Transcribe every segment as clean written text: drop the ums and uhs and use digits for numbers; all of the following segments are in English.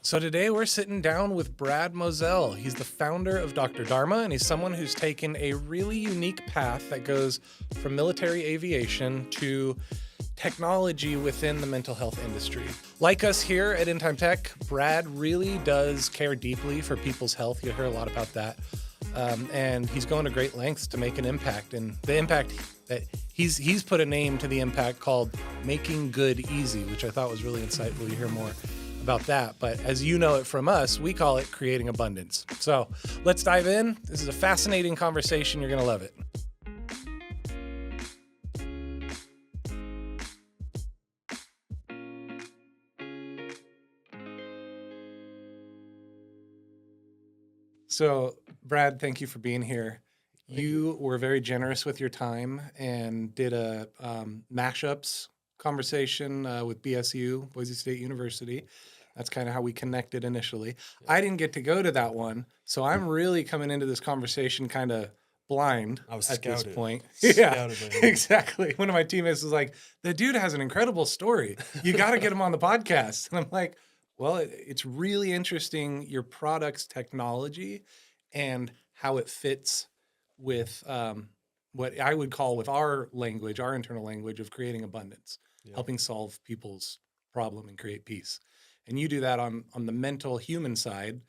So today we're sitting down with Brad Mosell. He's the founder of Dr. Dharma, and he's someone who's taken a really unique path that goes from military aviation to technology within the mental health industry. Like us here at In Time Tech, Brad really does care deeply for people's health. You'll hear a lot about that. And he's going to great lengths to make an impact. And the impact that he's put a name to the impact called Making Good Easy, which I thought was really insightful. You hear more about that. But as you know it from us, we call it creating abundance. So let's dive in. This is a fascinating conversation. You're going to love it. So, Brad, thank you for being here. You were very generous with your time and did a mashups conversation with BSU, Boise State University. That's kind of how we connected initially. I didn't get to go to that one, so I'm really coming into this conversation kind of blind I was at scouted. this point. Scouted by him. Exactly. One of my teammates was like, "The dude has an incredible story. You got to get him on the podcast." And I'm like, well, it's really interesting, your product's technology and how it fits with what I would call, with our language, our internal language of creating abundance, helping solve people's problem and create peace. And you do that on the mental human side,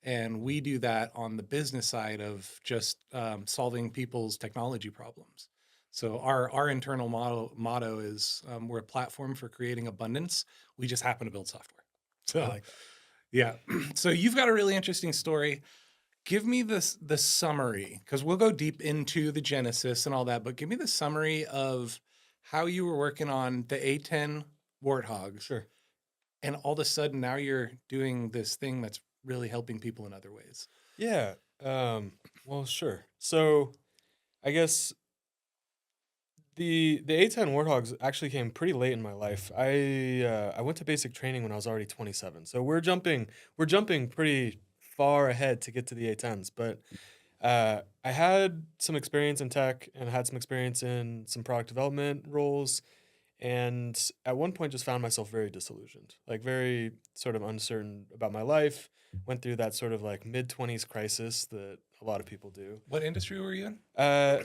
and we do that on the business side of just solving people's technology problems. So our internal motto is we're a platform for creating abundance. We just happen to build software. So, I like that. yeah. So you've got a really interesting story. Give me the summary, because we'll go deep into the genesis and all that, but give me the summary of how you were working on the A10 Warthogs. Sure. And all of a sudden now you're doing this thing that's really helping people in other ways. Yeah. Well, sure. So I guess the A10 Warthogs actually came pretty late in my life. I went to basic training when I was already 27. So we're jumping pretty far ahead to get to the A10s. But I had some experience in tech and had some experience in some product development roles. And at one point just found myself very disillusioned, like very sort of uncertain about my life. Went through that sort of like mid-20s crisis that a lot of people do. What industry were you in?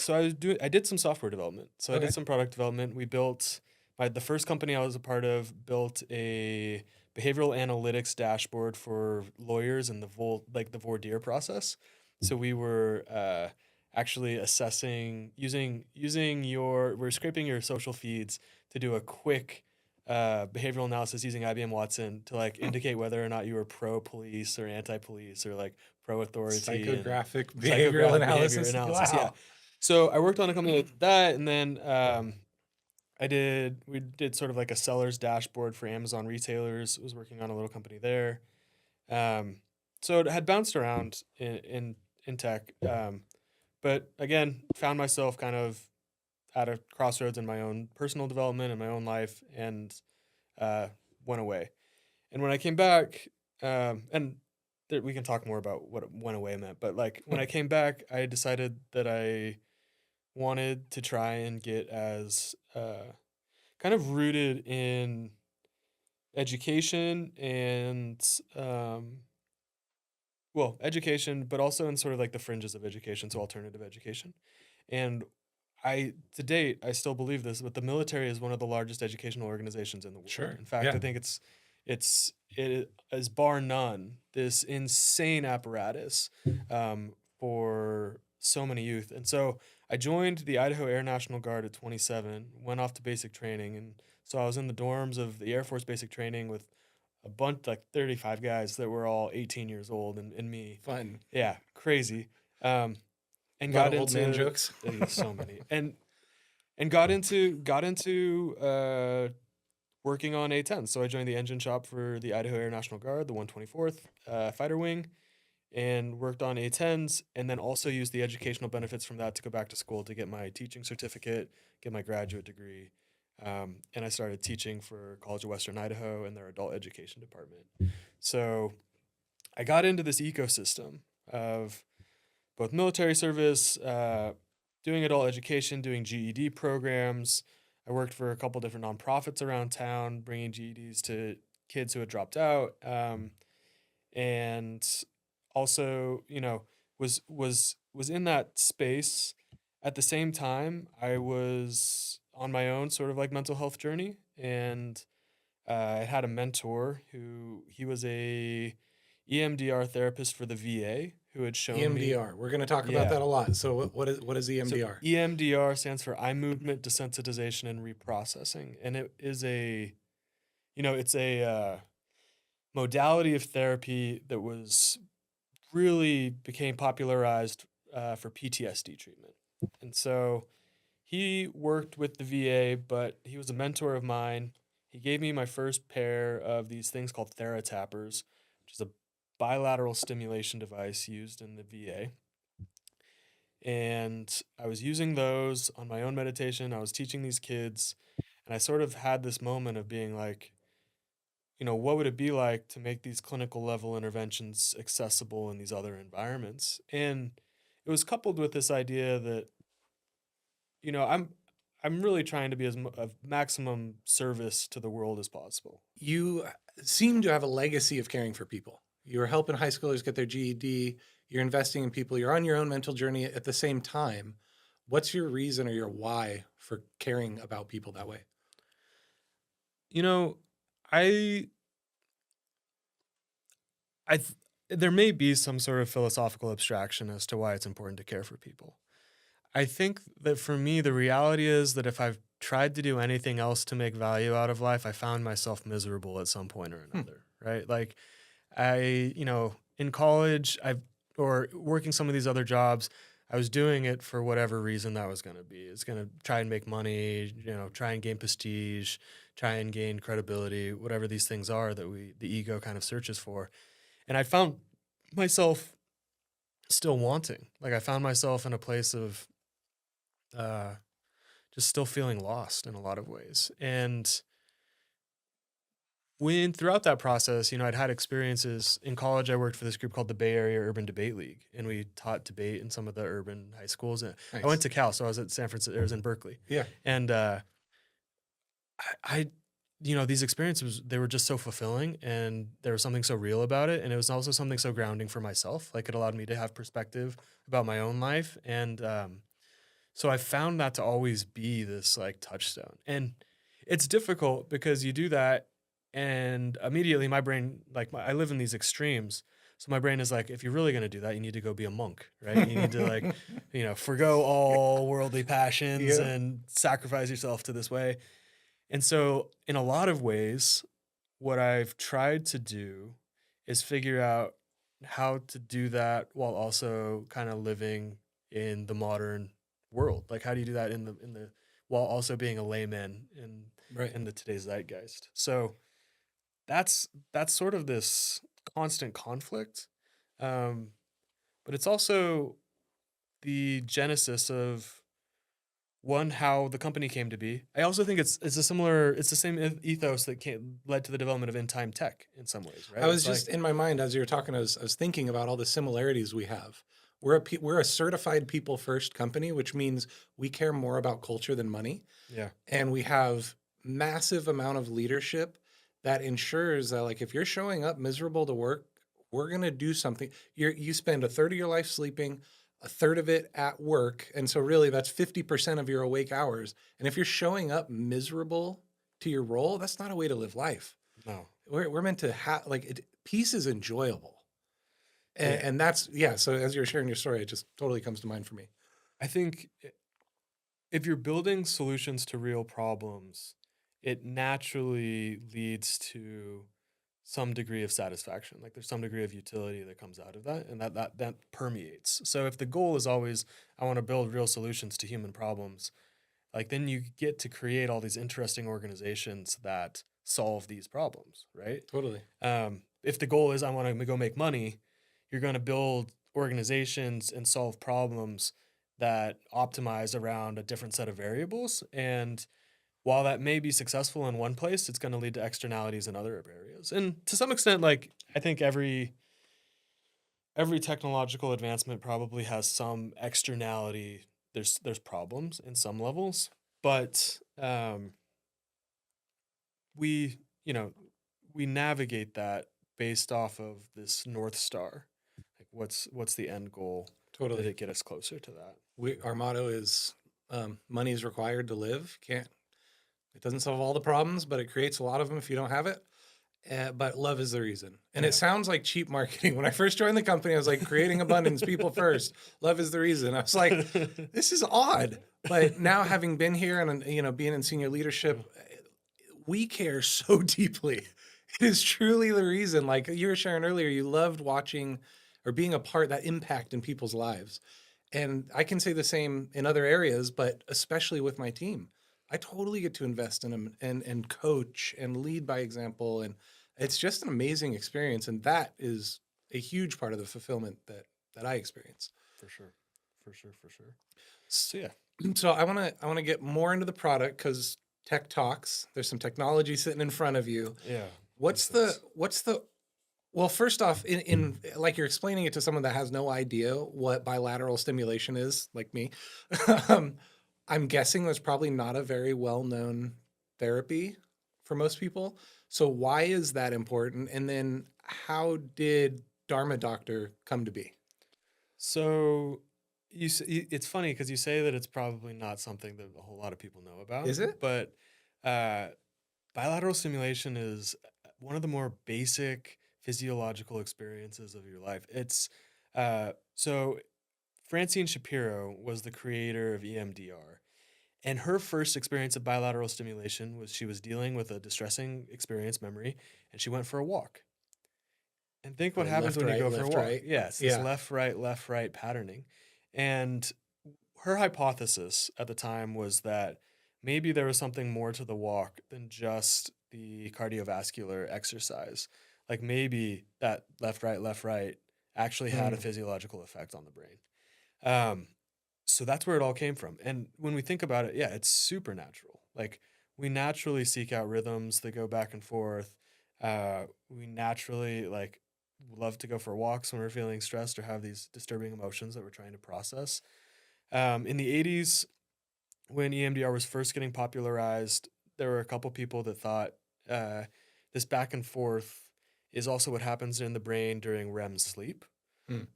So I did some software development. So I Okay. did some product development. We built the first company I was a part of built a behavioral analytics dashboard for lawyers in the voir dire process. So we were actually assessing we're scraping your social feeds to do a quick behavioral analysis using IBM Watson to like indicate whether or not you were pro police or anti police or like pro authority. Psychographic behavioral analysis. Wow. Wow. So I worked on a company like that, and then we did sort of like a seller's dashboard for Amazon retailers. I was working on a little company there. So it had bounced around in tech. But again, found myself kind of at a crossroads in my own personal development and my own life, and went away. And when I came back, we can talk more about what went away meant, but like when I came back, I decided that I wanted to try and get as kind of rooted in education and education, but also in sort of like the fringes of education, so alternative education. And to date, I still believe this, but the military is one of the largest educational organizations in the world. Sure. In fact, Yeah. I think it is bar none this insane apparatus for so many youth. And so I joined the Idaho Air National Guard at 27, went off to basic training, and so I was in the dorms of the Air Force basic training with a bunch, like 35 guys that were all 18 years old, and me. Fun. Yeah, crazy. And A lot got of old man into jokes. so many, and got into working on A10. So I joined the engine shop for the Idaho Air National Guard, the 124th Fighter Wing, and worked on A10s, and then also used the educational benefits from that to go back to school to get my teaching certificate, get my graduate degree. And I started teaching for College of Western Idaho and their adult education department. So I got into this ecosystem of both military service, doing adult education, doing GED programs. I worked for a couple different nonprofits around town, bringing GEDs to kids who had dropped out. and also, was in that space. At the same time, I was on my own sort of like mental health journey, and I had a mentor who he was a EMDR therapist for the VA who had shown me. EMDR. We're going to talk about Yeah. that a lot. So what is So EMDR? EMDR stands for eye movement desensitization and reprocessing, and it is it's a modality of therapy that was really became popularized for PTSD treatment. And so he worked with the VA, but he was a mentor of mine. He gave me my first pair of these things called TheraTappers, which is a bilateral stimulation device used in the VA. And I was using those on my own meditation. I was teaching these kids, and I sort of had this moment of being like, what would it be like to make these clinical level interventions accessible in these other environments? And it was coupled with this idea that, I'm really trying to be of maximum service to the world as possible. You seem to have a legacy of caring for people. You're helping high schoolers get their GED. You're investing in people. You're on your own mental journey at the same time. What's your reason or your why for caring about people that way? I there may be some sort of philosophical abstraction as to why it's important to care for people. I think that for me, the reality is that if I've tried to do anything else to make value out of life, I found myself miserable at some point or another, right? Like in college, or working some of these other jobs, I was doing it for whatever reason that was going to be. It's going to try and make money, try and gain prestige, try and gain credibility, whatever these things are that the ego kind of searches for. And I found myself still wanting. Like I found myself in a place of just still feeling lost in a lot of ways. And throughout that process, I'd had experiences in college. I worked for this group called the Bay Area Urban Debate League, and we taught debate in some of the urban high schools. And Nice. I went to Cal, so I was at San Francisco. I was in Berkeley. Yeah. And I these experiences, they were just so fulfilling, and there was something so real about it. And it was also something so grounding for myself. Like it allowed me to have perspective about my own life. And so I found that to always be this like touchstone. And it's difficult because you do that, and immediately my brain, I live in these extremes. So my brain is like, if you're really going to do that, you need to go be a monk, right? You need to forgo all worldly passions and sacrifice yourself to this way. And so in a lot of ways, what I've tried to do is figure out how to do that while also kind of living in the modern world. Like, how do you do that in the while also being a layman in the today's zeitgeist? So that's sort of this constant conflict, but it's also the genesis of how the company came to be. I also think it's the same ethos that led to the development of in-time tech in some ways, right? I was just in my mind as you were talking, I was thinking about all the similarities we have. We're a certified people first company, which means we care more about culture than money. Yeah. And we have massive amount of leadership that ensures that like if you're showing up miserable to work, we're going to do something. You spend a third of your life sleeping, a third of it at work. And so really that's 50% of your awake hours. And if you're showing up miserable to your role, that's not a way to live life. No. We're meant to have peace is enjoyable. And that's, so as you're sharing your story, it just totally comes to mind for me. I think if you're building solutions to real problems, it naturally leads to some degree of satisfaction. Like there's some degree of utility that comes out of that, and that permeates. So if the goal is always, I want to build real solutions to human problems, like then you get to create all these interesting organizations that solve these problems, right? Totally. If the goal is I want to go make money, you're going to build organizations and solve problems that optimize around a different set of variables. And while that may be successful in one place, it's going to lead to externalities in other areas. And to some extent, like I think every technological advancement probably has some externality. There's problems in some levels, but we navigate that based off of this North Star. Like what's the end goal? Totally. Did it get us closer to that? Our motto is money is required to live. It doesn't solve all the problems, but it creates a lot of them if you don't have it. But love is the reason. And it sounds like cheap marketing. When I first joined the company, I was like, creating abundance, people first. Love is the reason. I was like, this is odd. But now having been here and, being in senior leadership, we care so deeply. It is truly the reason. Like you were sharing earlier, you loved watching or being a part, that impact in people's lives. And I can say the same in other areas, but especially with my team. I totally get to invest in them and coach and lead by example. And it's just an amazing experience. And that is a huge part of the fulfillment that I experience. For sure. So yeah. So I want to get more into the product because tech talks. There's some technology sitting in front of you. Yeah. What's the well, first off, in like you're explaining it to someone that has no idea what bilateral stimulation is, like me. I'm guessing there's probably not a very well-known therapy for most people. So why is that important? And then how did Dharma Doctor come to be? So it's funny because you say that it's probably not something that a whole lot of people know about. Is it? But bilateral stimulation is one of the more basic physiological experiences of your life. It's so Francine Shapiro was the creator of EMDR. And her first experience of bilateral stimulation was she was dealing with a distressing experience memory and she went for a walk. And think what happens when you go for a walk. Right. Yes, this left, right patterning. And her hypothesis at the time was that maybe there was something more to the walk than just the cardiovascular exercise. Like maybe that left, right actually had a physiological effect on the brain. So that's where it all came from. And when we think about it, yeah, it's supernatural. Like we naturally seek out rhythms that go back and forth. We naturally love to go for walks when we're feeling stressed or have these disturbing emotions that we're trying to process. In the 80s, when EMDR was first getting popularized, there were a couple people that thought this back and forth is also what happens in the brain during REM sleep.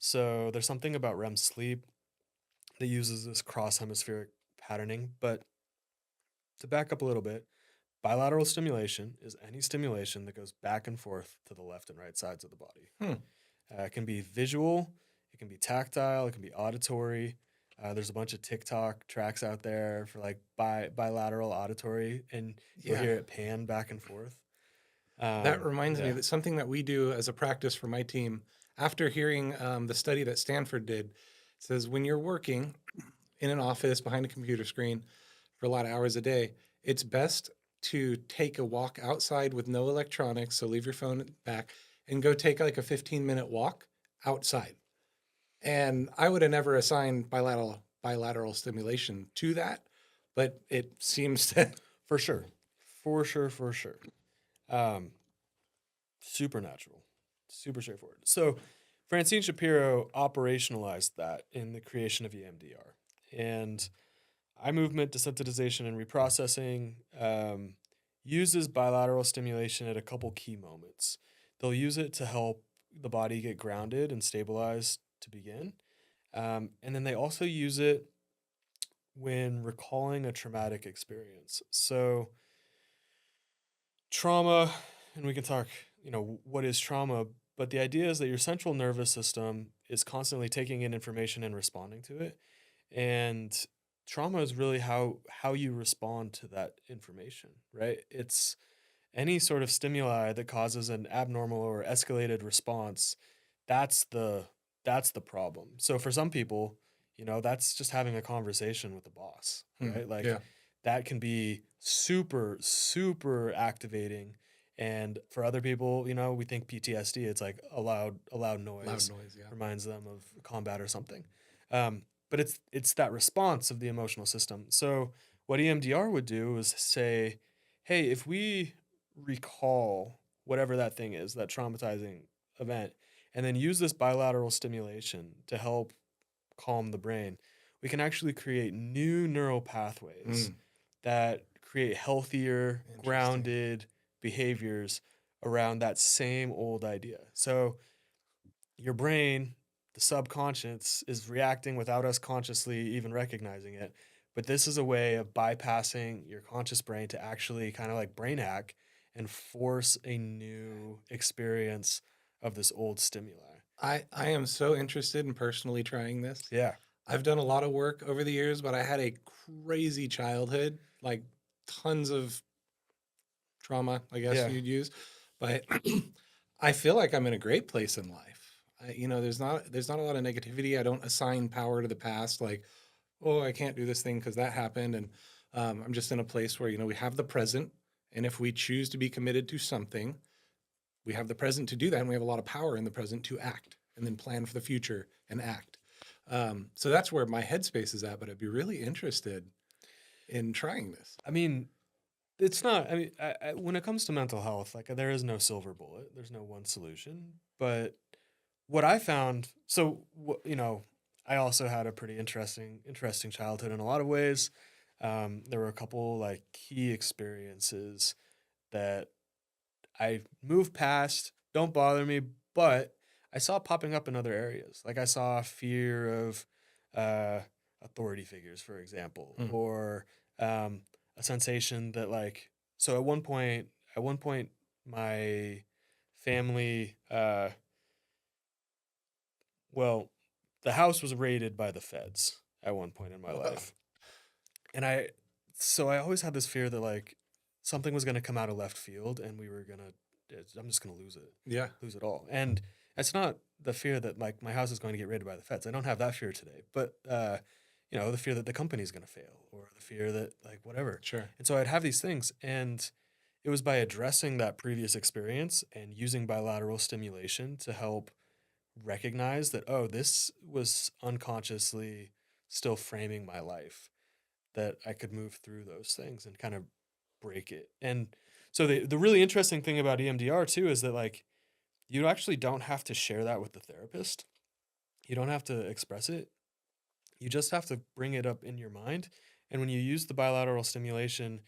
So there's something about REM sleep that uses this cross-hemispheric patterning. But to back up a little bit, bilateral stimulation is any stimulation that goes back and forth to the left and right sides of the body. It can be visual, it can be tactile, it can be auditory. There's a bunch of TikTok tracks out there for like bilateral auditory, and you'll hear it pan back and forth. That reminds me that something that we do as a practice for my team, after hearing the study that Stanford did, says when you're working in an office behind a computer screen for a lot of hours a day, it's best to take a walk outside with no electronics. So leave your phone back and go take like a 15-minute walk outside. And I would have never assigned bilateral stimulation to that, but it seems to. For sure. Supernatural, super straightforward. So Francine Shapiro operationalized that in the creation of EMDR. And eye movement desensitization and reprocessing uses bilateral stimulation at a couple key moments. They'll use it to help the body get grounded and stabilized to begin. And then they also use it when recalling a traumatic experience. So trauma, and we can talk, what is trauma? But the idea is that your central nervous system is constantly taking in information and responding to it. And trauma is really how you respond to that information, right? It's any sort of stimuli that causes an abnormal or escalated response. That's the problem. So for some people, that's just having a conversation with the boss, right? That can be super, super activating. And for other people, we think PTSD, it's like a loud noise reminds them of combat or something. But it's that response of the emotional system. So what EMDR would do is say, hey, if we recall whatever that thing is, that traumatizing event, and then use this bilateral stimulation to help calm the brain, we can actually create new neural pathways that create healthier, grounded behaviors around that same old idea. So your brain, the subconscious, is reacting without us consciously even recognizing it. But this is a way of bypassing your conscious brain to actually kind of like brain hack and force a new experience of this old stimuli. I am so interested in personally trying this. Yeah. I've done a lot of work over the years, but I had a crazy childhood, like tons of trauma, I guess Yeah. you'd use. But I feel like I'm in a great place in life. There's not a lot of negativity. I don't assign power to the past, like, oh, I can't do this thing because that happened. And I'm just in a place where, we have the present. And if we choose to be committed to something, we have the present to do that. And we have a lot of power in the present to act and then plan for the future and act. So that's where my headspace is at. But I'd be really interested in trying this. I mean, it's not, I mean, when it comes to mental health, like there is no silver bullet, there's no one solution. But what I found, I also had a pretty interesting childhood in a lot of ways. There were a couple like key experiences that I moved past, don't bother me, but I saw popping up in other areas. Like I saw fear of uh, authority figures, for example, Mm. or a sensation that like. So at one point, my family, well, the house was raided by the feds at one point in my life, and I always had this fear that like something was going to come out of left field and we were going to I'm just going to Yeah, lose it all. And it's not the fear that like my house is going to get raided by the feds. I don't have that fear today, but the fear that the company is going to fail or the fear that like whatever. sure. And so I'd have these things, and it was by addressing that previous experience and using bilateral stimulation to help recognize that, oh, this was unconsciously still framing my life, that I could move through those things and kind of break it. And so the really interesting thing about EMDR too is that like you actually don't have to share that with the therapist. You don't have to express it. You just have to bring it up in your mind. And when you use the bilateral stimulation,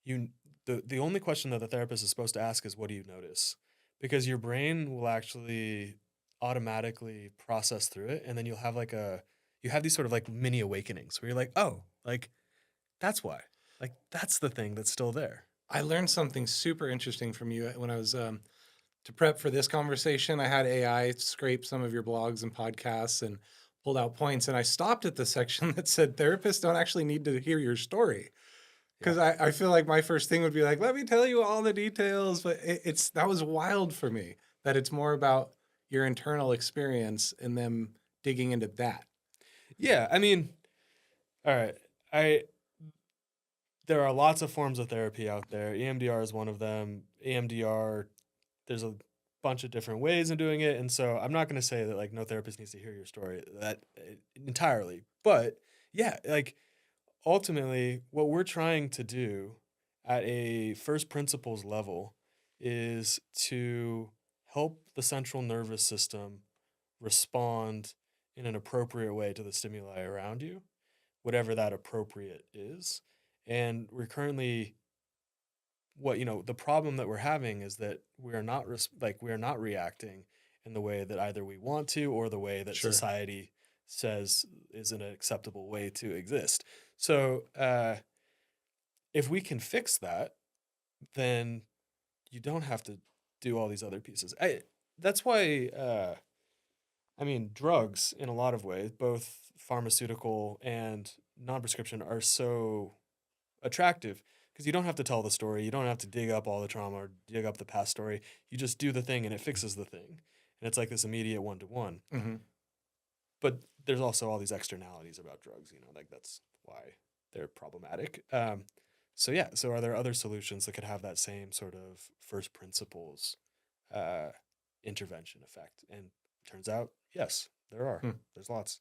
you the only question that the therapist is supposed to ask is, what do you notice? Because your brain will actually automatically process through it, and then you have these sort of like mini awakenings where you're like, oh, like that's why. Like that's the thing that's still there. I learned something super interesting from you when I was to prep for this conversation. I had AI scrape some of your blogs and podcasts and pulled out points. And I stopped at the section that said therapists don't actually need to hear your story. Because I feel like my first thing would be like, let me tell you all the details. But that was wild for me that it's more about your internal experience and them digging into that. Yeah, I mean, all right. There are lots of forms of therapy out there. EMDR is one of them. EMDR, there's a bunch of different ways of doing it, and so I'm not going to say that like no therapist needs to hear your story that entirely. But yeah, like ultimately, what we're trying to do at a first principles level is to help the central nervous system respond in an appropriate way to the stimuli around you, whatever that appropriate is. And we're currently the problem that we're having is that we are not we are not reacting in the way that either we want to or the way that Sure. society says is an acceptable way to exist. So if we can fix that, then you don't have to do all these other pieces. That's why I mean, drugs in a lot of ways, both pharmaceutical and non-prescription, are so attractive because you don't have to tell the story. You don't have to dig up all the trauma or dig up the past story. You just do the thing and it fixes the thing. And it's like this immediate one-to-one. Mm-hmm. But there's also all these externalities about drugs, like that's why they're problematic. So are there other solutions that could have that same sort of first principles intervention effect? And turns out, yes, there are. Hmm. There's lots.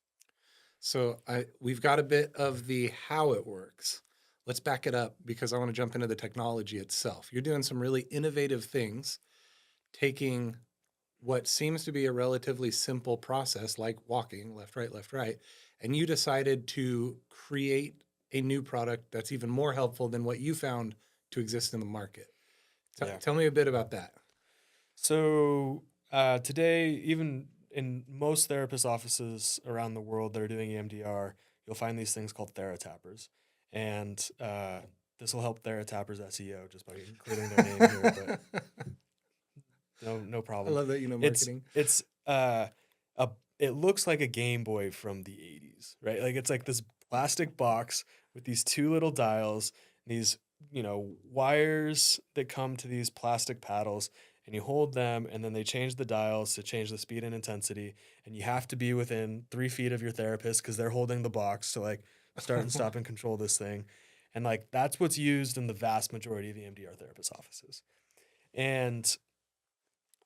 So we've got a bit of the how it works. Let's back it up because I want to jump into the technology itself. You're doing some really innovative things, taking what seems to be a relatively simple process like walking left, right, and you decided to create a new product that's even more helpful than what you found to exist in the market. Yeah. Tell me a bit about that. So today, even in most therapist offices around the world that are doing EMDR, you'll find these things called TheraTappers, and this will help TheraTappers SEO just by including their name here. But no I problem. love that you know It's marketing. it's a it looks like a Game Boy from the 80s, right? Like it's like this plastic box with these two little dials, these, wires that come to these plastic paddles, and you hold them, and then they change the dials to change the speed and intensity, and you have to be within 3 feet of your therapist because they're holding the box to like start and stop and control this thing. And like that's what's used in the vast majority of EMDR therapist offices. And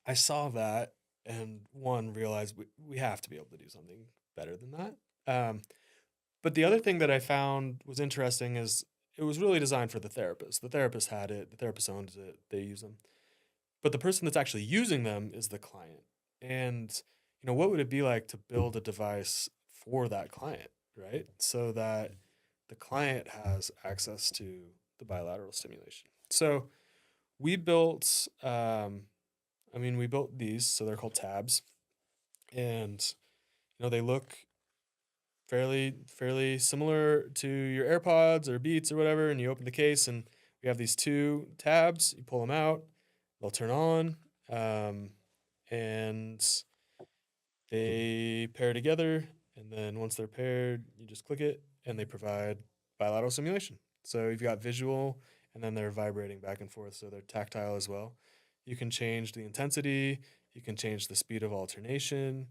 I saw that and one realized we have to be able to do something better than that. But the other thing that I found was interesting is it was really designed for the therapist. The therapist had it, the therapist owns it, they use them. But the person that's actually using them is the client. And, what would it be like to build a device for that client, right? So that the client has access to the bilateral stimulation. So we built we built these, so they're called tabs, and they look fairly similar to your AirPods or Beats or whatever. And you open the case, and we have these two tabs. You pull them out, they'll turn on, and they pair together. And then once they're paired, you just click it, and they provide bilateral simulation. So you've got visual, and then they're vibrating back and forth, so they're tactile as well. You can change the intensity. You can change the speed of alternation.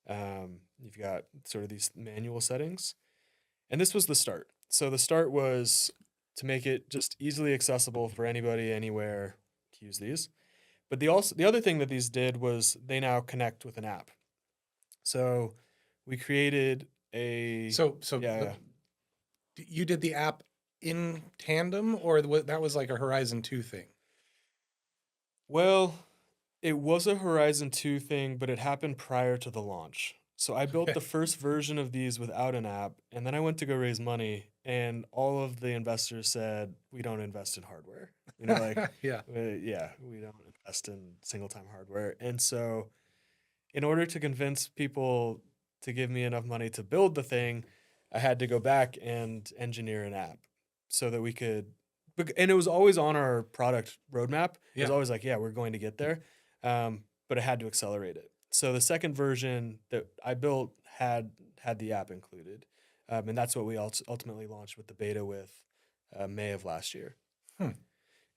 You've got sort of these manual settings. And this was the start. So the start was to make it just easily accessible for anybody, anywhere to use these. But the other thing that these did was they now connect with an app. So we created a So you did the app in tandem, or that was like a Horizon 2 thing? well, it was a Horizon 2 thing, but it happened prior to the launch. So I built Okay. the first version of these without an app, and then I went to go raise money, and all of the investors said, "We don't invest in hardware." Yeah. We don't invest in single time hardware. And so, in order to convince people to give me enough money to build the thing, I had to go back and engineer an app so that we could. And it was always on our product roadmap. It was Yeah. always like, yeah, we're going to get there, but it had to accelerate it. So the second version that I built had the app included, and that's what we ultimately launched with the beta with May of last year. Hmm.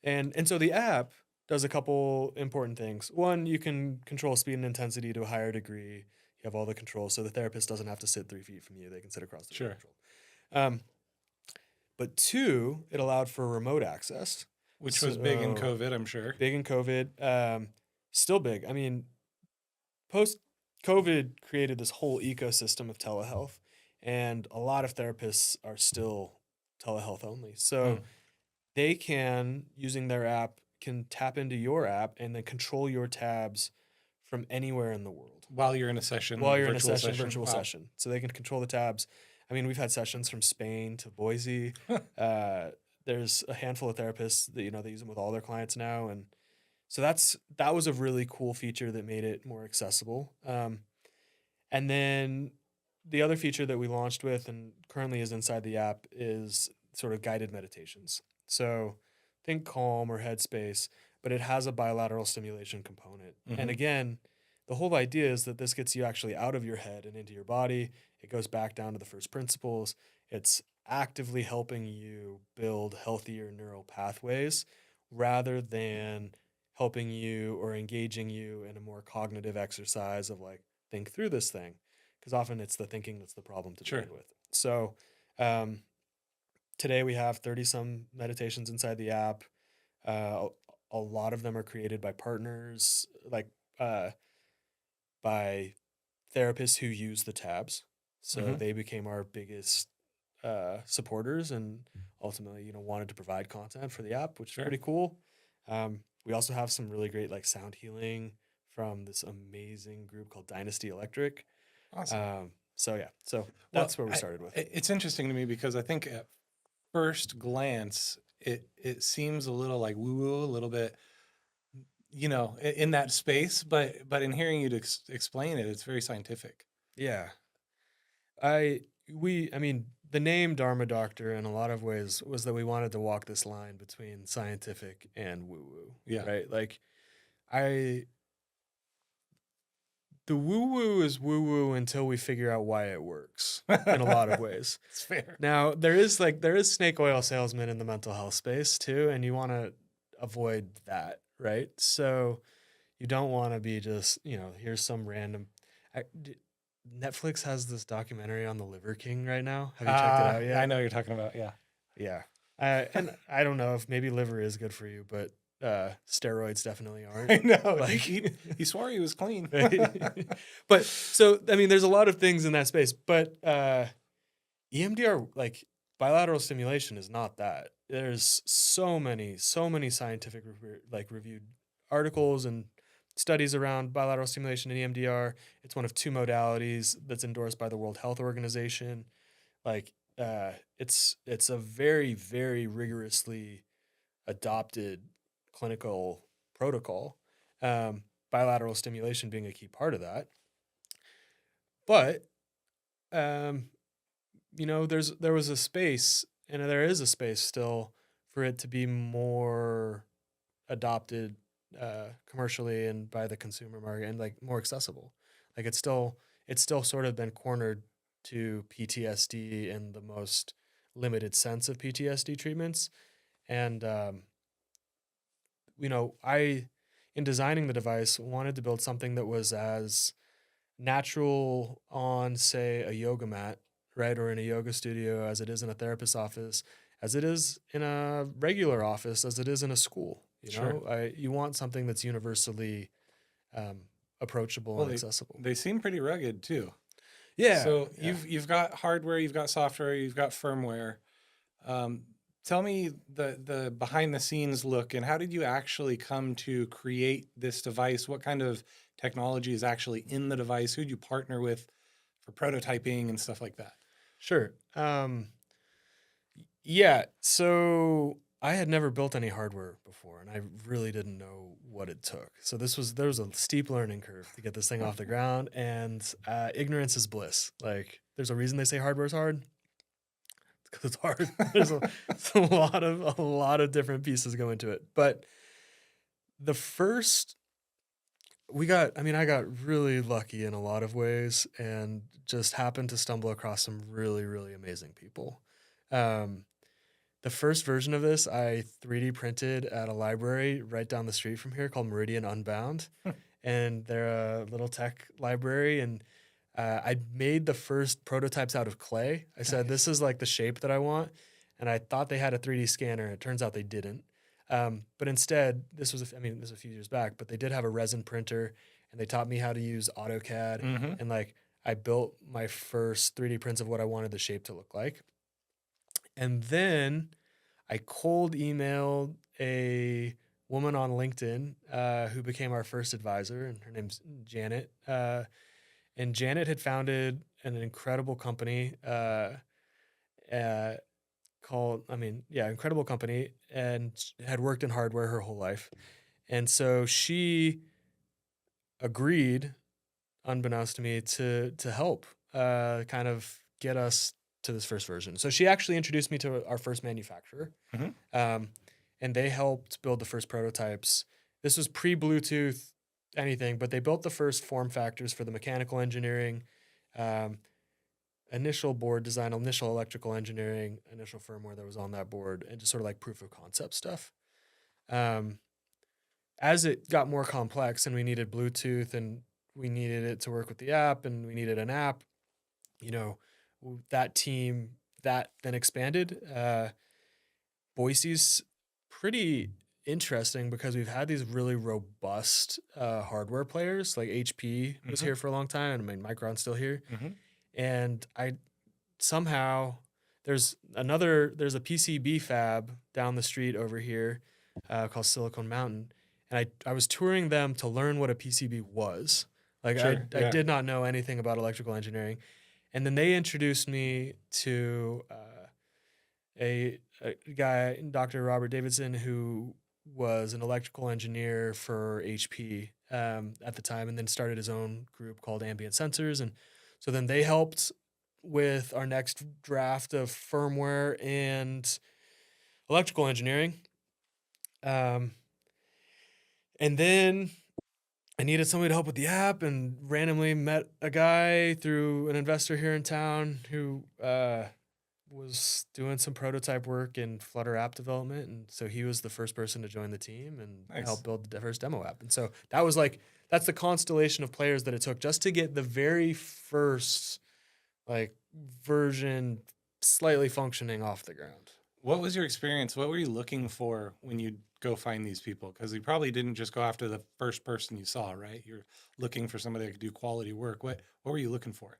And so the app does a couple important things. One, you can control speed and intensity to a higher degree. You have all the controls, so the therapist doesn't have to sit 3 feet from you; they can sit across the room. Sure. Control. But two, it allowed for remote access, Which was big in COVID, I'm sure. big in COVID. Still big. I mean, post COVID created this whole ecosystem of telehealth, and a lot of therapists are still telehealth only. So Hmm. they can, using their app, can tap into your app and then control your tabs from anywhere in the world While you're in a session, while like a you're in a virtual session, session. virtual Wow. session. So they can control the tabs. I mean, we've had sessions from Spain to Boise. There's a handful of therapists that they use them with all their clients now, and so that was a really cool feature that made it more accessible. And then the other feature that we launched with and currently is inside the app is sort of guided meditations. So think Calm or Headspace, but it has a bilateral stimulation component. Mm-hmm. And again, the whole idea is that this gets you actually out of your head and into your body. It goes back down to the first principles. It's actively helping you build healthier neural pathways rather than helping you or engaging you in a more cognitive exercise of like, think through this thing, because often it's the thinking that's the problem to Sure. begin with. So today we have 30 some meditations inside the app. A lot of them are created by partners, like by therapists who use the tabs. So Mm-hmm. they became our biggest supporters and ultimately, wanted to provide content for the app, which is Sure. pretty cool. We also have some really great like sound healing from this amazing group called Dynasty Electric. Awesome. So Well, that's where we started with. It's interesting to me because I think at first glance, it seems a little like woo-woo, a little bit, you know, in that space, but in hearing you to explain it, it's very scientific. Yeah. I mean, the name Dharma Doctor in a lot of ways was that we wanted to walk this line between scientific and woo woo. Yeah. Right. Like, I, the woo woo is woo woo until we figure out why it works in a lot of ways. It's fair. Now, there is snake oil salesmen in the mental health space too, and you want to avoid that, right? So you don't want to be just, here's some random. Netflix has this documentary on the Liver King right now. Have you checked it out yet? I know what you're talking about. Yeah. Yeah. And I don't know if maybe liver is good for you, but steroids definitely aren't. I know. Like, he swore he was clean. But so, I mean, there's a lot of things in that space, but EMDR, like bilateral stimulation, is not that. There's so many scientific reviewed articles and studies around bilateral stimulation and EMDR. It's one of 2 modalities that's endorsed by the World Health Organization. Like, it's a very, very rigorously adopted clinical protocol. Bilateral stimulation being a key part of that. But, there was a space, and there is a space still for it to be more adopted commercially and by the consumer market, and like more accessible. Like, it's still sort of been cornered to PTSD in the most limited sense of PTSD treatments. And, I, in designing the device, wanted to build something that was as natural on, say, a yoga mat, right, or in a yoga studio as it is in a therapist's office, as it is in a regular office, as it is in a school. Sure. You want something that's universally approachable and accessible. They seem pretty rugged too. Yeah. So you've got hardware, you've got software, you've got firmware. Tell me the behind the scenes look, and how did you actually come to create this device? What kind of technology is actually in the device? Who'd you partner with for prototyping and stuff like that? Sure. Yeah. So I had never built any hardware before, and I really didn't know what it took. So there was a steep learning curve to get this thing off the ground, and ignorance is bliss. Like, there's a reason they say hardware is hard. It's because it's hard. There's a lot of different pieces go into it. But I got really lucky in a lot of ways, and just happened to stumble across some really, really amazing people. The first version of this, I 3D printed at a library right down the street from here called Meridian Unbound. And they're a little tech library. And I made the first prototypes out of clay. I said, this is like the shape that I want. And I thought they had a 3D scanner. It turns out they didn't. But instead, this was a few years back, but they did have a resin printer, and they taught me how to use AutoCAD. Mm-hmm. And like, I built my first 3D prints of what I wanted the shape to look like. And then I cold emailed a woman on LinkedIn who became our first advisor, and her name's Janet. And Janet had founded an incredible company incredible company, and had worked in hardware her whole life. And so she agreed, unbeknownst to me, to help kind of get us to this first version. So she actually introduced me to our first manufacturer, and they helped build the first prototypes. This was pre-Bluetooth anything, but they built the first form factors for the mechanical engineering, initial board design, initial electrical engineering, initial firmware that was on that board, and just sort of like proof of concept stuff. As it got more complex and we needed Bluetooth, and we needed it to work with the app, and we needed an app, that team that then expanded. Boise's pretty interesting because we've had these really robust hardware players. Like HP was here for a long time, and I mean, Micron's still here. And there's a PCB fab down the street over here called Silicon Mountain, and I was touring them to learn what a PCB was. Like, Sure, I did not know anything about electrical engineering. And then they introduced me to a guy, Dr. Robert Davidson, who was an electrical engineer for HP at the time, and then started his own group called Ambient Sensors. And so then they helped with our next draft of firmware and electrical engineering. Um, and then I needed somebody to help with the app, and randomly met a guy through an investor here in town who was doing some prototype work in Flutter app development. And so he was the first person to join the team and Nice. help build the first demo app. And so that was like, that's the constellation of players that it took just to get the very first like version slightly functioning off the ground. What was your experience? What were you looking for when you go find these people? Because you probably didn't just go after the first person you saw, right? You're looking for somebody that could do quality work. What were you looking for?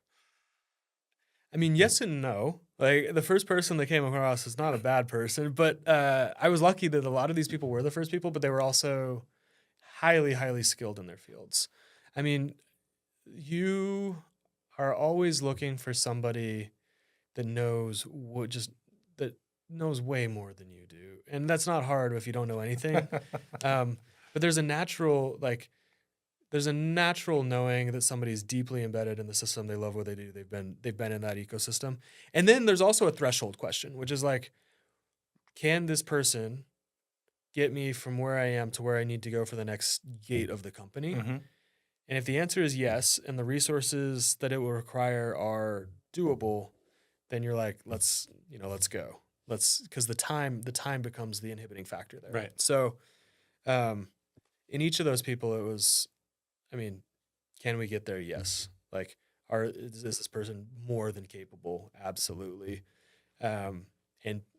I mean, yes and no. Like the first person that came across is not a bad person, but I was lucky that a lot of these people were the first people, but they were also highly, highly skilled in their fields. I mean, you are always looking for somebody that knows what just that knows way more than you do, and that's not hard if you don't know anything. But there's a natural knowing that somebody's deeply embedded in the system. They love what they do. They've been in that ecosystem. And then there's also a threshold question, which is like, can this person get me from where I am to where I need to go for the next gate of the company? Mm-hmm. And if the answer is yes, and the resources that it will require are doable, then you're like, let's go. Because the time becomes the inhibiting factor there. Right. So, in each of those people, it was, I mean, can we get there? Yes. Like, is this person more than capable? Absolutely. And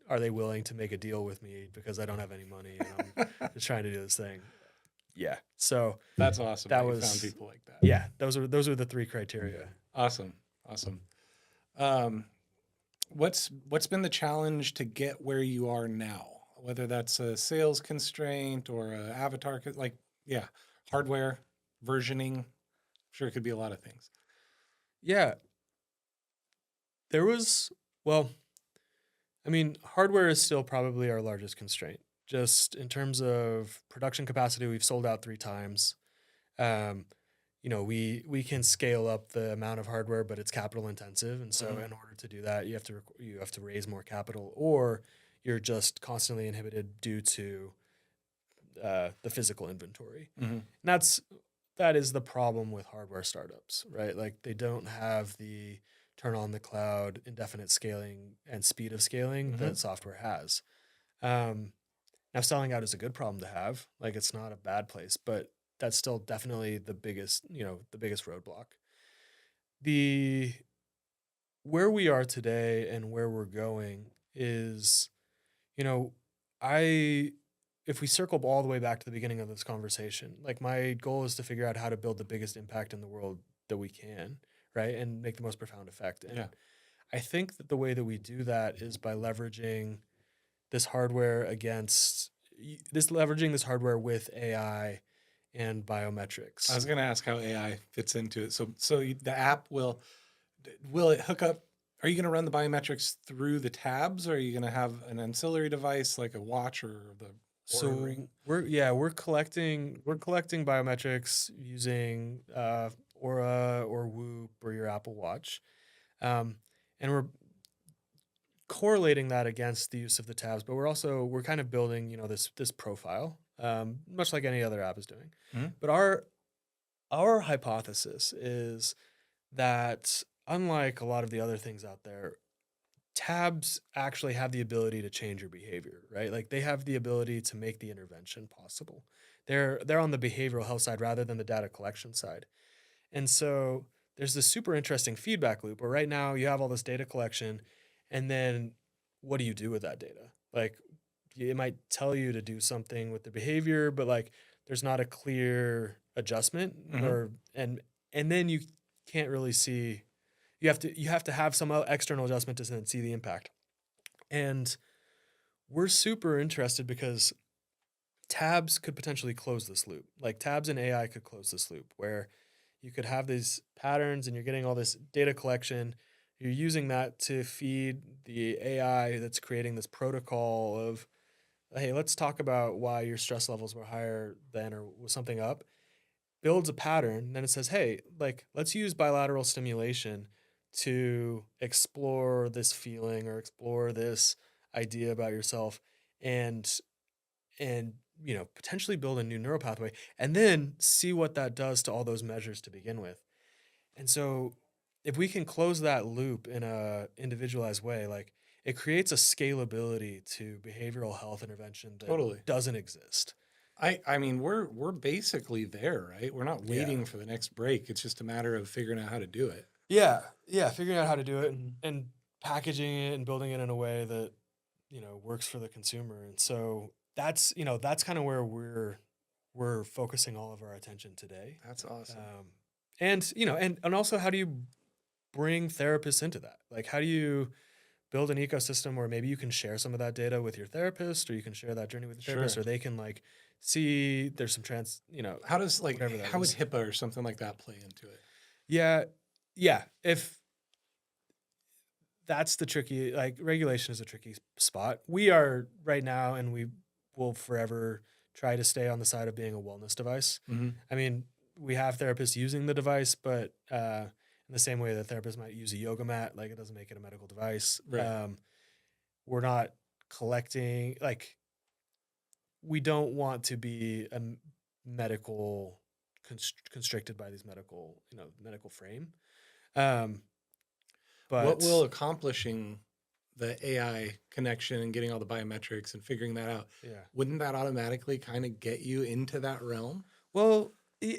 are they willing to make a deal with me because I don't have any money and I'm just trying to do this thing? Yeah. So That's awesome. that you was found people like that. Yeah. Those are the three criteria. Awesome. What's been the challenge to get where you are now? Whether that's a sales constraint or a avatar, hardware, versioning. Sure, it could be a lot of things. Yeah. Hardware is still probably our largest constraint. Just in terms of production capacity, we've sold out 3 times. We can scale up the amount of hardware, but it's capital intensive, and so in order to do that, you have to raise more capital, or you're just constantly inhibited due to the physical inventory. Mm-hmm. And that is the problem with hardware startups, right? Like they don't have the turn on the cloud, indefinite scaling, and speed of scaling that software has. Now, selling out is a good problem to have. Like it's not a bad place, but that's still definitely the biggest roadblock. Where we are today and where we're going is, if we circle all the way back to the beginning of this conversation, like my goal is to figure out how to build the biggest impact in the world that we can, right? And make the most profound effect. And I think that the way that we do that is by leveraging this hardware with AI and biometrics. I was going to ask how AI fits into it. So the app will it hook up? Are you going to run the biometrics through the tabs, or are you going to have an ancillary device like a watch or the ring? We're collecting biometrics using Aura or Whoop or your Apple Watch, and we're correlating that against the use of the tabs. But we're kind of building this profile, much like any other app is doing. Mm-hmm. But our hypothesis is that unlike a lot of the other things out there, tabs actually have the ability to change your behavior, right? Like they have the ability to make the intervention possible. They're on the behavioral health side rather than the data collection side. And so there's this super interesting feedback loop where right now you have all this data collection, and then what do you do with that data? Like it might tell you to do something with the behavior, but like there's not a clear adjustment and then you can't really see. You have to have some external adjustment to then see the impact. And we're super interested because tabs could potentially close this loop. Like tabs and AI could close this loop where you could have these patterns and you're getting all this data collection. You're using that to feed the AI that's creating this protocol of hey, let's talk about why your stress levels were higher then, or was something up, builds a pattern. Then it says, hey, like, let's use bilateral stimulation to explore this feeling or explore this idea about yourself, and and potentially build a new neural pathway, and then see what that does to all those measures to begin with. And so if we can close that loop in a individualized way, like, it creates a scalability to behavioral health intervention that Totally. doesn't exist. I mean, we're basically there, right? We're not Yeah. waiting for the next break. It's just a matter of figuring out how to do it. Yeah. Yeah. Figuring out how to do it, and packaging it and building it in a way that, works for the consumer. And so that's kind of where we're focusing all of our attention today. That's awesome. And also, how do you bring therapists into that? Like, how do you build an ecosystem where maybe you can share some of that data with your therapist, or you can share that journey with your therapist, Sure. or they can like see there's some How does whatever that how would is. HIPAA or something like that play into it? Yeah. Yeah. If that's the tricky, like, regulation is a tricky spot. We are right now, and we will forever try to stay on the side of being a wellness device. Mm-hmm. I mean, we have therapists using the device, but in the same way that therapists might use a yoga mat, like, it doesn't make it a medical device. Right. We're not collecting, like, we don't want to be a medical constricted by these medical frame. But What will accomplishing the AI connection and getting all the biometrics and figuring that out, yeah. wouldn't that automatically kind of get you into that realm? Well,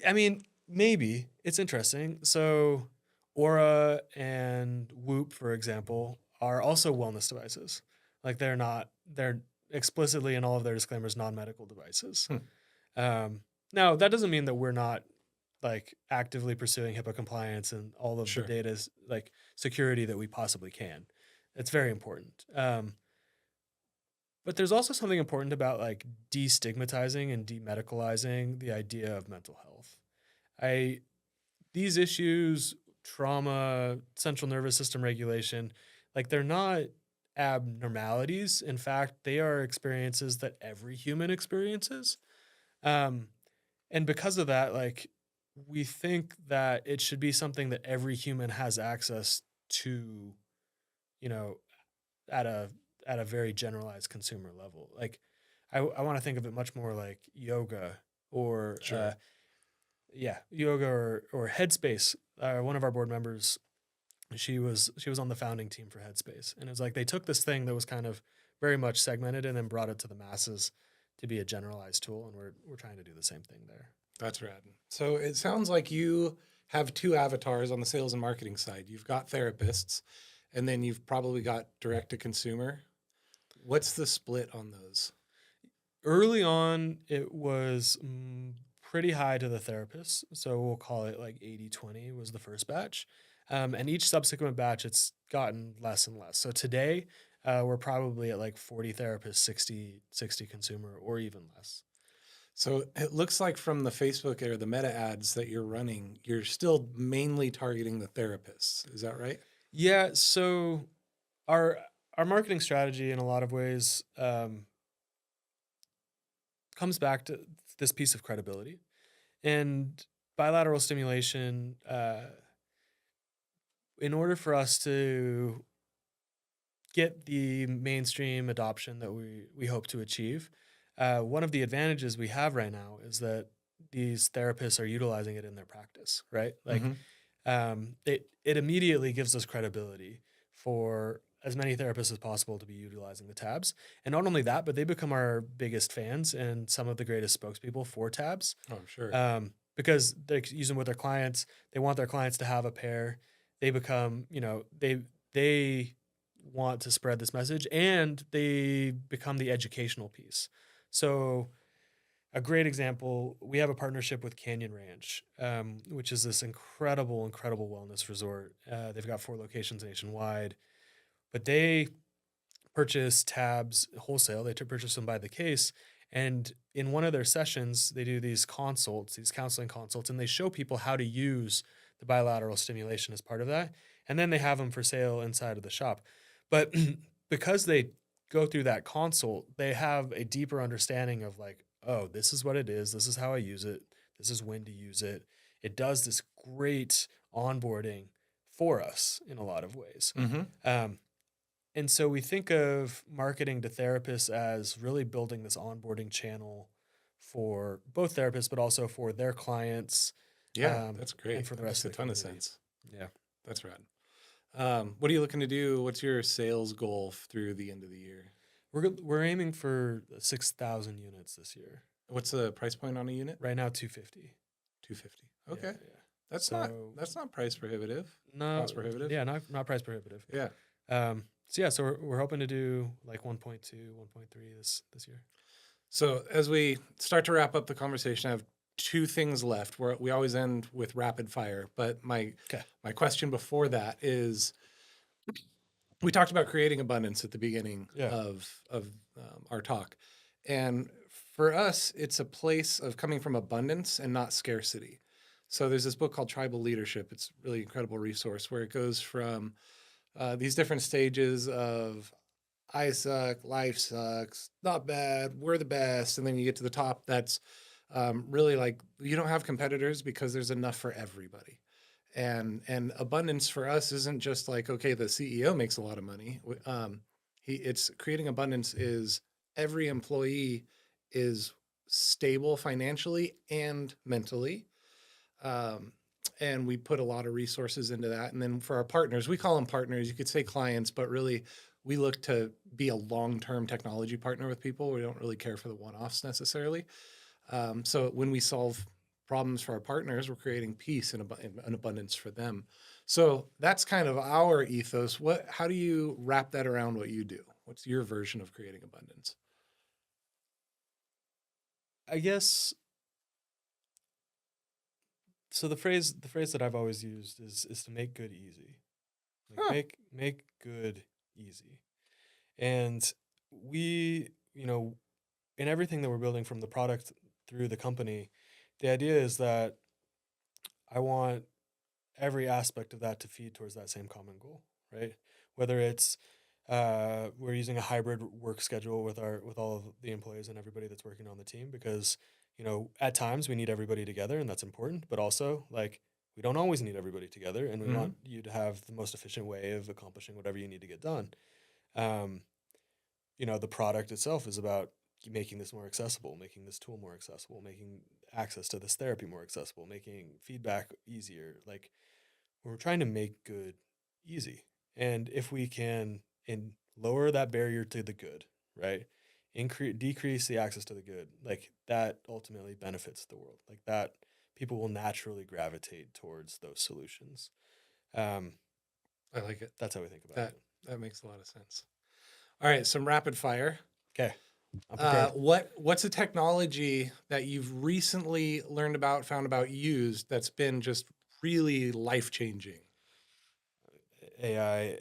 I mean, maybe it's interesting. So, Aura and Whoop, for example, are also wellness devices. Like, they're explicitly in all of their disclaimers non-medical devices. Now, that doesn't mean that we're not, like, actively pursuing HIPAA compliance and all of Sure. the data's, like, security that we possibly can. It's very important. But there's also something important about, like, destigmatizing and demedicalizing the idea of mental health. These issues, trauma, central nervous system regulation, like, they're not abnormalities. In fact, they are experiences that every human experiences. And because of that, like, we think that it should be something that every human has access to, you know, at a very generalized consumer level. Like, I want to think of it much more like yoga, or Sure. yoga, or Headspace. One of our board members, she was on the founding team for Headspace, and it was like they took this thing that was kind of very much segmented and then brought it to the masses to be a generalized tool, and we're trying to do the same thing there. That's rad. So it sounds like you have two avatars on the sales and marketing side. You've got therapists, and then you've probably got direct to consumer. What's the split on those? Early on, it was pretty high to the therapists. So we'll call it like 80-20 was the first batch. And each subsequent batch, it's gotten less and less. So today, we're probably at like 40 therapists, 60 consumer, or even less. So it looks like from the Facebook or the meta ads that you're running, you're still mainly targeting the therapists. Is that right? Yeah. So our marketing strategy, in a lot of ways, comes back to this piece of credibility. And bilateral stimulation, in order for us to get the mainstream adoption that we hope to achieve, one of the advantages we have right now is that these therapists are utilizing it in their practice, right? Like, it immediately gives us credibility for as many therapists as possible to be utilizing the tabs. And not only that, but they become our biggest fans and some of the greatest spokespeople for tabs. Oh, I'm sure. Because they use them with their clients. They want their clients to have a pair. They become, they want to spread this message, and they become the educational piece. So a great example, we have a partnership with Canyon Ranch, which is this incredible wellness resort. They've got 4 locations nationwide, but they purchase tabs wholesale. They purchase them by the case. And in one of their sessions, they do these counseling consults, and they show people how to use the bilateral stimulation as part of that. And then they have them for sale inside of the shop. But because they go through that consult, they have a deeper understanding of like, oh, this is what it is. This is how I use it. This is when to use it. It does this great onboarding for us in a lot of ways. Mm-hmm. And so we think of marketing to therapists as really building this onboarding channel for both therapists, but also for their clients. Yeah, that's great. And for the That rest makes of a the ton of community. sense. Yeah. That's rad. What are you looking to do? What's your sales goal through the end of the year? We're aiming for 6,000 units this year. What's the price point on a unit? Right now, 250. 250. Okay. Yeah. That's not price prohibitive. No, Cost prohibitive. Yeah, not price prohibitive. Yeah. So we're hoping to do like 1.2, 1.3 this year. So as we start to wrap up the conversation, I have two things left. We always end with rapid fire, but my question before that is, we talked about creating abundance at the beginning of our talk, and for us, it's a place of coming from abundance and not scarcity. So there's this book called Tribal Leadership. It's a really incredible resource where it goes from these different stages of I suck, life sucks, not bad, we're the best. And then you get to the top that's really like you don't have competitors because there's enough for everybody. And abundance for us isn't just like, okay, the CEO makes a lot of money. It's creating abundance is every employee is stable financially and mentally. And we put a lot of resources into that. And then for our partners, we call them partners. You could say clients, but really we look to be a long-term technology partner with people. We don't really care for the one-offs necessarily. So when we solve problems for our partners, we're creating peace and abundance for them. So that's kind of our ethos. How do you wrap that around what you do? What's your version of creating abundance? I guess. So the phrase that I've always used is to make good easy. Like make good easy. And we, in everything that we're building from the product through the company, the idea is that I want every aspect of that to feed towards that same common goal, right? Whether it's we're using a hybrid work schedule with all of the employees and everybody that's working on the team because at times we need everybody together and that's important, but also like we don't always need everybody together and we want you to have the most efficient way of accomplishing whatever you need to get done. The product itself is about making this more accessible, making this tool more accessible, making access to this therapy more accessible, making feedback easier. Like we're trying to make good easy. And if we can lower that barrier to the good, right? Decrease the access to the good, like that ultimately benefits the world. Like that people will naturally gravitate towards those solutions. I like it. That's how we think about it. That makes a lot of sense. All right, some rapid fire. Okay. What's a technology that you've recently learned about, found about, used that's been just really life-changing? AI.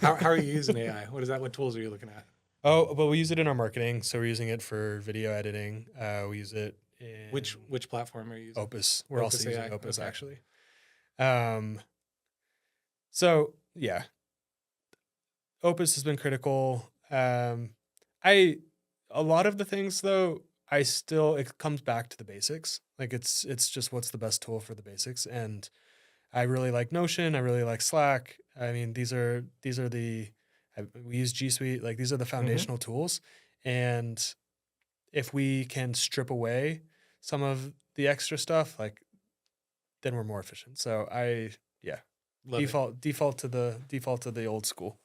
How are you using AI? What tools are you looking at? Oh, but we use it in our marketing. So we're using it for video editing. We use it in which platform are you using? Opus. We're Opus also using AI? Opus Okay. actually. So yeah, Opus has been critical. A lot of the things though, it comes back to the basics. Like it's just what's the best tool for the basics. And I really like Notion. I really like Slack. I mean, we use G Suite. Like these are the foundational tools. And if we can strip away some of the extra stuff, like then we're more efficient. So default to the old school.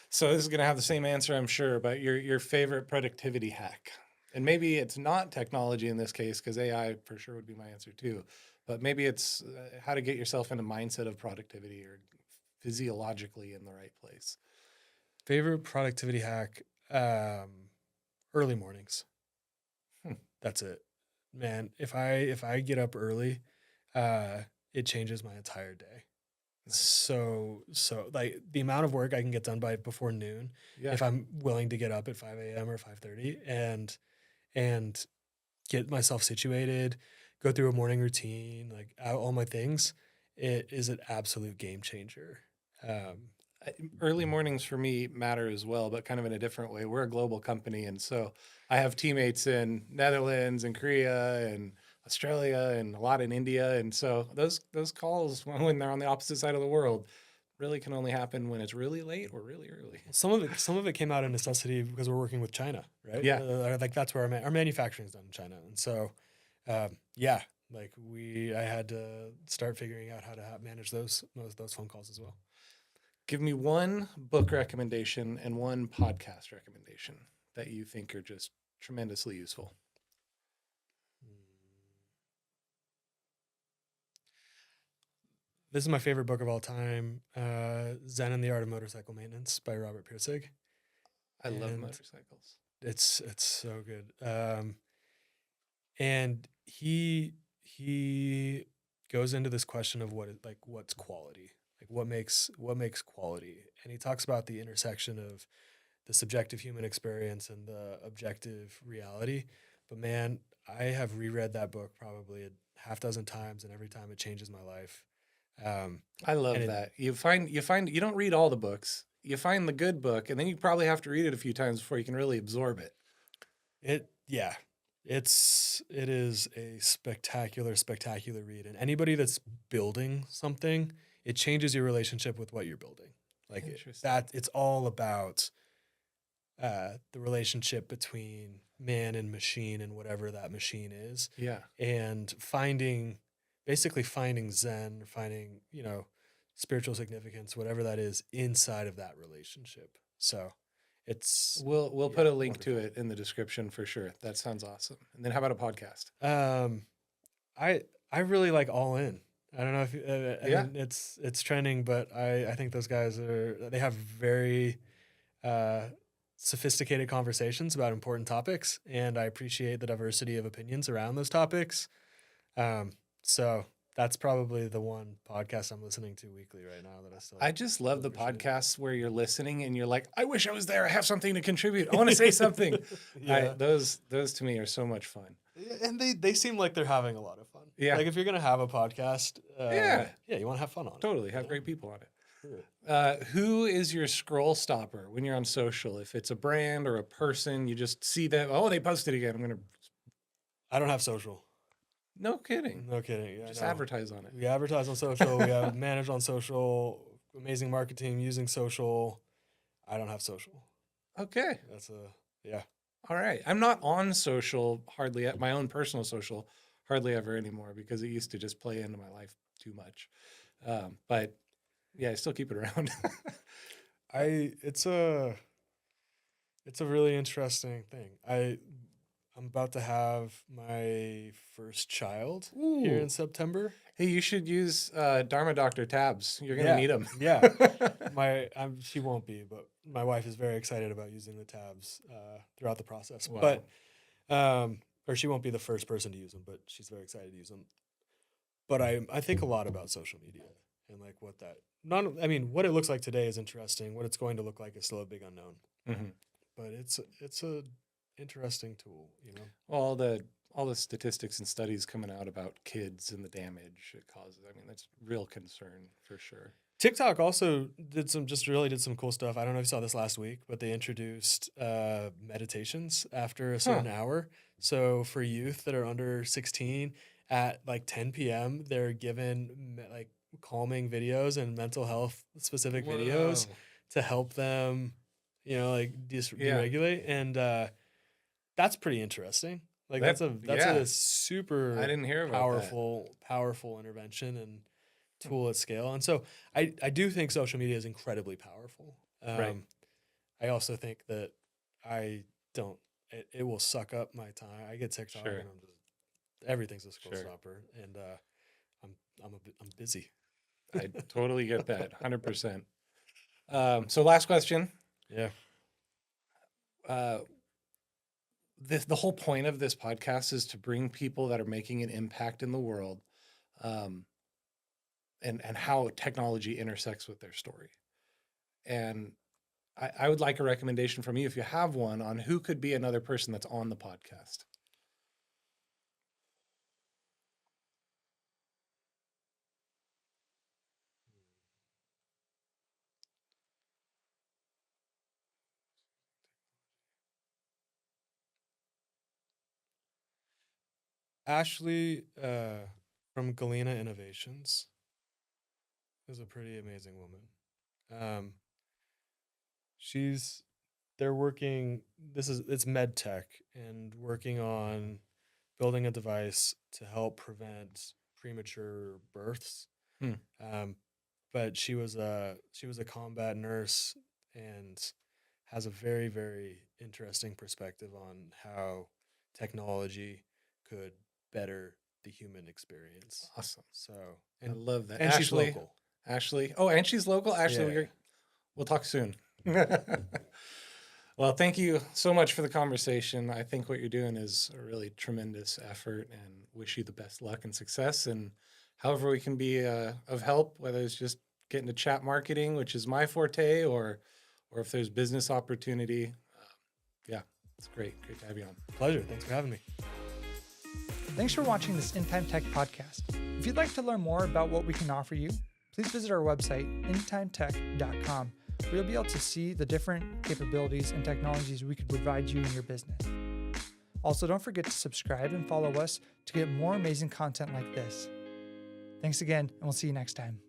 So this is going to have the same answer, I'm sure, but your favorite productivity hack. And maybe it's not technology in this case, because AI for sure would be my answer too. But maybe it's how to get yourself in a mindset of productivity or physiologically in the right place. Favorite productivity hack, early mornings. That's it. Man, if I get up early, it changes my entire day. Nice. So like the amount of work I can get done by before noon, if I'm willing to get up at 5 a.m. or 5:30 and get myself situated, go through a morning routine, like all my things, it is an absolute game changer. Early mornings for me matter as well, but kind of in a different way. We're a global company, and so I have teammates in Netherlands and Korea and Australia and a lot in India, and so those calls when they're on the opposite side of the world really can only happen when it's really late or really early. Some of it came out of necessity because we're working with China, right? Yeah. Like that's where our manufacturing is done in China, and so yeah, like I had to start figuring out how to manage those phone calls as well. Give me one book recommendation and one podcast recommendation that you think are just tremendously useful. This is my favorite book of all time, Zen and the Art of Motorcycle Maintenance by Robert Pirsig. I love motorcycles. It's so good. And he goes into this question of what's quality, like what makes quality, and he talks about the intersection of the subjective human experience and the objective reality. But man, I have reread that book probably a half dozen times, and every time it changes my life. I love that. You find you don't read all the books. You find the good book, and then you probably have to read it a few times before you can really absorb it. It is a spectacular read, and anybody that's building something, it changes your relationship with what you're building. Like it's all about the relationship between man and machine and whatever that machine is. Yeah. And basically finding Zen, finding, spiritual significance, whatever that is, inside of that relationship. So we'll put a link to it in the description for sure. That sounds awesome. And then how about a podcast? I really like All In. I don't know if I mean, it's trending, but I think those guys they have very sophisticated conversations about important topics, and I appreciate the diversity of opinions around those topics. So that's probably the one podcast I'm listening to weekly right now that I just love the podcasts where you're listening and you're like, I wish I was there. I have something to contribute. I want to say something. Those to me are so much fun. And they seem like they're having a lot of fun. Yeah. Like if you're going to have a podcast, you want to have fun on it. Totally. Have great people on it. Who is your scroll stopper when you're on social? If it's a brand or a person, you just see them. Oh, they posted again. I don't have social. No kidding. Yeah, just advertise on it. We advertise on social. We have managed on social. Amazing marketing using social. I don't have social. Okay. Yeah. All right. I'm not on social hardly at my own personal social hardly ever anymore because it used to just play into my life too much. But yeah, I still keep it around. It's a really interesting thing. I'm about to have my first child here in September. Hey, you should use Dharma Doctor tabs. You're gonna need them. Yeah, she won't be, but my wife is very excited about using the tabs throughout the process. Wow. But or she won't be the first person to use them, but she's very excited to use them. But I think a lot about social media and like what it looks like today is interesting. What it's going to look like is still a big unknown. Mm-hmm. But it's a interesting tool, All the statistics and studies coming out about kids and the damage it causes. I mean, that's real concern for sure. TikTok also did some cool stuff. I don't know if you saw this last week, but they introduced meditations after a certain hour. So for youth that are under 16 at like 10 p.m., they're given like calming videos and mental health specific videos to help them, deregulate. And that's pretty interesting. Like that's a super I didn't hear about powerful intervention and tool at scale. And so I do think social media is incredibly powerful. Right. I also think that it will suck up my time. I get TikTok and everything's a scroll stopper, and I'm busy. I totally get that, 100%. So last question. Yeah. The whole point of this podcast is to bring people that are making an impact in the world, and how technology intersects with their story. And I would like a recommendation from you, if you have one, on who could be another person that's on the podcast. Ashley from Galena Innovations is a pretty amazing woman. They're working, it's med tech and working on building a device to help prevent premature births. Hmm. But she was a combat nurse and has a very, very interesting perspective on how technology could better the human experience. Awesome. So, I love that. and she's Ashley, local. Ashley. Oh, and she's local. Ashley, Yeah. we'll talk soon. Well, thank you so much for the conversation. I think what you're doing is a really tremendous effort, and wish you the best luck and success. And however we can be of help, whether it's just getting to chat marketing, which is my forte, or if there's business opportunity, yeah, it's great. Great to have you on. Pleasure. Thanks for having me. Thanks for watching this In Time Tech podcast. If you'd like to learn more about what we can offer you, please visit our website, intimetech.com, where you'll be able to see the different capabilities and technologies we could provide you in your business. Also, don't forget to subscribe and follow us to get more amazing content like this. Thanks again, and we'll see you next time.